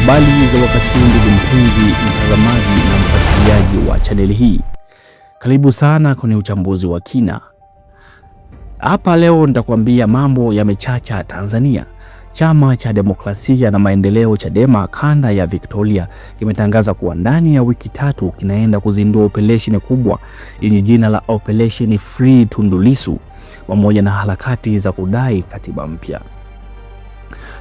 Habari za wakati huu ndugu mpenzi mtazamaji na mfuatiliaji wa chaneli hii. Karibu sana kwenye uchambuzi wa kina. Hapa leo nitakwambia mambo yamechacha Tanzania. Chama cha Demokrasia na Maendeleo Chadema kanda ya Victoria kimetangaza kuwa ndani ya wiki 3 kinaenda kuzindua operesheni kubwa yenye jina la Operation Free Tundu Lissu pamoja na harakati za kudai katiba mpya.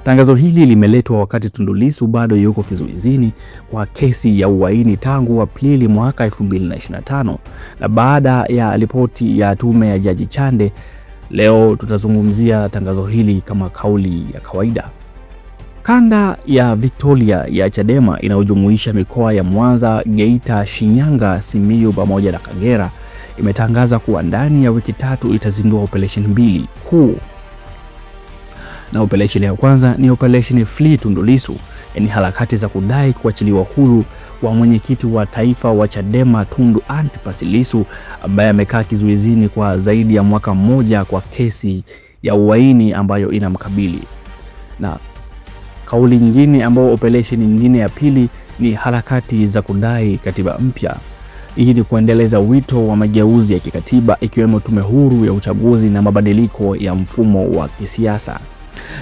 Tangazo hili limeletwa wakati Tundu Lissu bado yuko kizuizini kwa kesi ya uhaini tangu Aprili mwaka 2025 na baada ya ripoti ya tume ya Jaji Chande. Leo tutazungumzia tangazo hili kama kauli ya kawaida. Kanda ya Victoria ya Chadema inayojumuisha mikoa ya Mwanza, Geita, Shinyanga, Simiyu pamoja na Kagera imetangaza kuwa ndani ya wiki 3 itazindua operesheni 2 kuu. Na operesheni ya kwanza ni Operation Free Tundu Lissu, yani harakati za kudai kuachiliwa huru wa mwenyekiti wa taifa wa Chadema Tundu Antipas Lissu ambaye amekaa kizuizini kwa zaidi ya mwaka mmoja kwa kesi ya uhaini ambayo inamkabili. Na kauli nyingine ambayo operesheni nyingine ya pili ni harakati za kudai katiba mpya. Hii ni kuendeleza wito wa mageuzi ya kikatiba ikiwemo tume huru ya uchaguzi na mabadiliko ya mfumo wa kisiasa.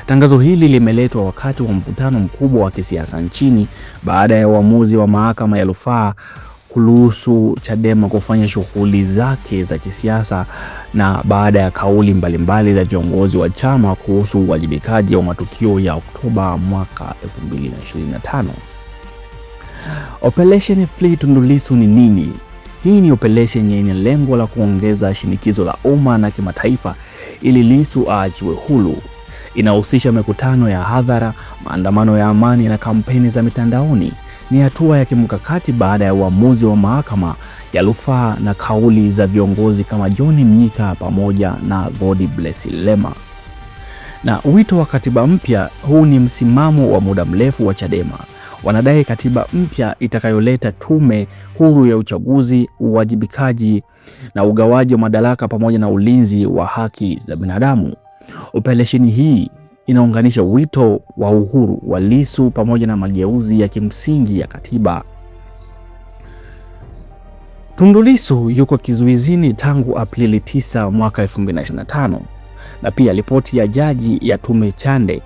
Tangazo hili limeletwa wakati wa mvutano mkubwa wa kisiasa nchini baada ya uamuzi wa mahakama ya rufaa kuruhusu Chadema kufanya shughuli zake za kisiasa na baada ya kauli mbalimbali za viongozi wa chama kuhusu uwajibikaji wa matukio ya Oktoba mwaka 2025. Operation Free Tundu Lissu ni nini? Hii ni operation yenye lengo la kuongeza shinikizo la umma na kimataifa ili Lissu aachiwe huru. Inahusisha mikutano ya hadhara, maandamano ya amani na kampeni za mitandaoni. Ni hatua ya kimkakati baada ya uamuzi wa mahakama ya rufaa na kauli za viongozi kama John Mnyika pamoja na Godbless Lema. Na wito wa katiba mpya, huu ni msimamo wa muda mrefu wa Chadema. Wanadai katiba mpya itakayoleta tume huru ya uchaguzi, uwajibikaji na ugawaji wa madaraka pamoja na ulinzi wa haki za binadamu. Operesheni hii inaunganisha wito wa uhuru wa Lissu pamoja na mageuzi ya kimsingi ya katiba. Tundu Lissu yuko kizuizini tangu Aprili 9 mwaka 2025 na pia ripoti ya jaji ya tume Chande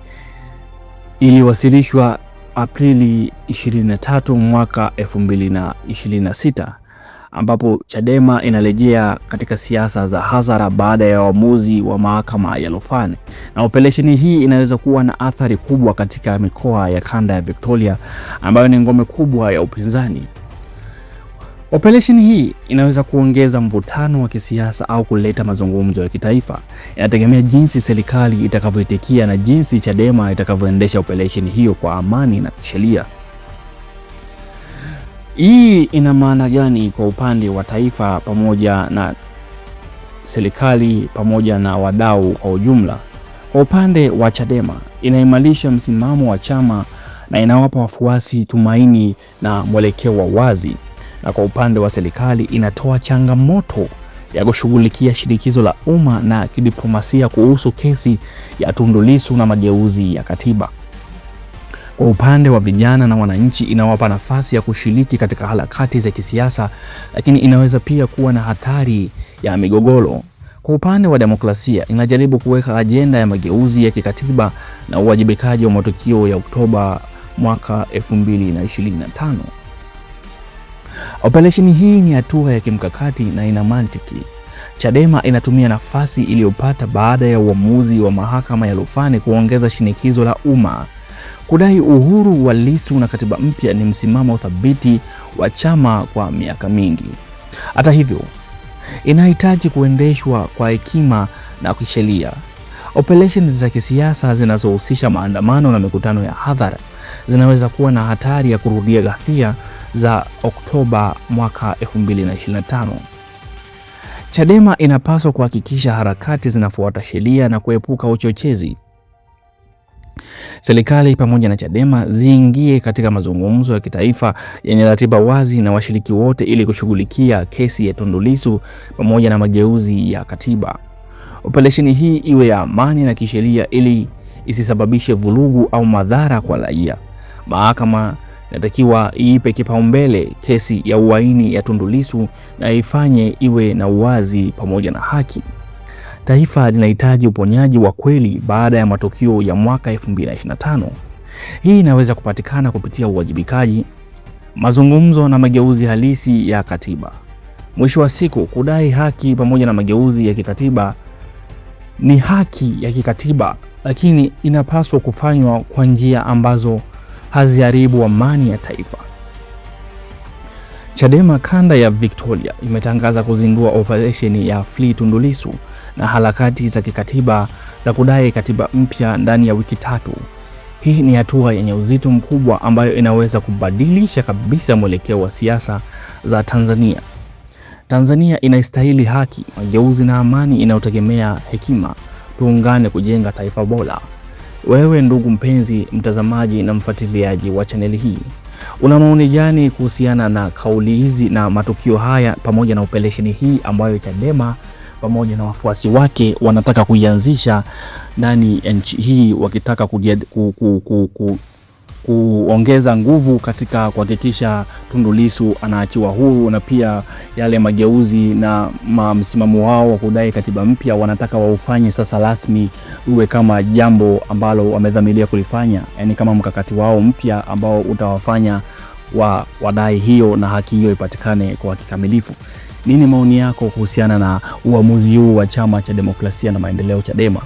iliwasilishwa Aprili 23 mwaka 2026 ambapo Chadema inarejea katika siasa za hadhara baada ya uamuzi wa mahakama ya rufaa. Na operesheni hii inaweza kuwa na athari kubwa katika mikoa ya kanda ya Victoria ambayo ni ngome kubwa ya upinzani. Operesheni hii inaweza kuongeza mvutano wa kisiasa au kuleta mazungumzo ya kitaifa. Inategemea jinsi serikali itakavyoitikia na jinsi Chadema itakavyoendesha operesheni hiyo kwa amani na sheria. Hii ina maana gani kwa upande wa taifa pamoja na serikali pamoja na wadau kwa ujumla? Kwa upande wa Chadema, inaimarisha msimamo wa chama na inawapa wafuasi tumaini na mwelekeo wa wazi. Na kwa upande wa serikali, inatoa changamoto ya kushughulikia shinikizo la umma na kidiplomasia kuhusu kesi ya Tundu Lissu na mageuzi ya katiba. Kwa upande wa vijana na wananchi, inawapa nafasi ya kushiriki katika harakati za kisiasa, lakini inaweza pia kuwa na hatari ya migogoro. Kwa upande wa demokrasia, inajaribu kuweka ajenda ya mageuzi ya kikatiba na uwajibikaji wa matukio ya Oktoba mwaka 2025. Operesheni hii ni hatua ya kimkakati na ina mantiki. Chadema inatumia nafasi iliyopata baada ya uamuzi wa mahakama ya rufaa kuongeza shinikizo la umma. Kudai uhuru wa Lissu na katiba mpya ni msimamo thabiti wa chama kwa miaka mingi. Hata hivyo, inahitaji kuendeshwa kwa hekima na kisheria. Operesheni za kisiasa zinazohusisha maandamano na mikutano ya hadhara zinaweza kuwa na hatari ya kurudia ghasia za Oktoba mwaka 2025. Chadema inapaswa kuhakikisha harakati zinafuata sheria na kuepuka uchochezi. Serikali pamoja na Chadema ziingie katika mazungumzo ya kitaifa yenye ratiba wazi na washiriki wote ili kushughulikia kesi ya Tundu Lissu pamoja na mageuzi ya katiba. Operesheni hii iwe ya amani na kisheria ili isisababishe vurugu au madhara kwa raia. Mahakama inatakiwa iipe kipaumbele kesi ya uhaini ya Tundu Lissu na ifanye iwe na uwazi pamoja na haki. Taifa linahitaji uponyaji wa kweli baada ya matukio ya mwaka 2025. Hii inaweza kupatikana kupitia uwajibikaji, mazungumzo na mageuzi halisi ya katiba. Mwisho wa siku, kudai haki pamoja na mageuzi ya kikatiba ni haki ya kikatiba, lakini inapaswa kufanywa kwa njia ambazo haziharibu amani ya taifa. Chadema kanda ya Victoria imetangaza kuzindua operesheni ya Free Tundu Lissu na harakati za kikatiba za kudai katiba mpya ndani ya wiki 3. Hii ni hatua yenye uzito mkubwa ambayo inaweza kubadilisha kabisa mwelekeo wa siasa za Tanzania. Tanzania inastahili haki, mageuzi na amani inayotegemea hekima. Tuungane kujenga taifa bora. Wewe ndugu mpenzi mtazamaji na mfuatiliaji wa chaneli hii, una maoni gani kuhusiana na kauli hizi na matukio haya pamoja na operesheni hii ambayo Chadema pamoja na wafuasi wake wanataka kuianzisha ndani ya nchi hii, wakitaka kuongeza nguvu katika kuhakikisha Tundu Lissu anaachiwa huru, na pia yale mageuzi na msimamo wao wa kudai katiba mpya wanataka waufanye sasa rasmi uwe kama jambo ambalo wamedhamiria kulifanya, yani kama mkakati wao mpya ambao utawafanya wadai hiyo na haki hiyo ipatikane kwa kikamilifu. Nini maoni yako kuhusiana na uamuzi huu wa Chama cha Demokrasia na Maendeleo Chadema?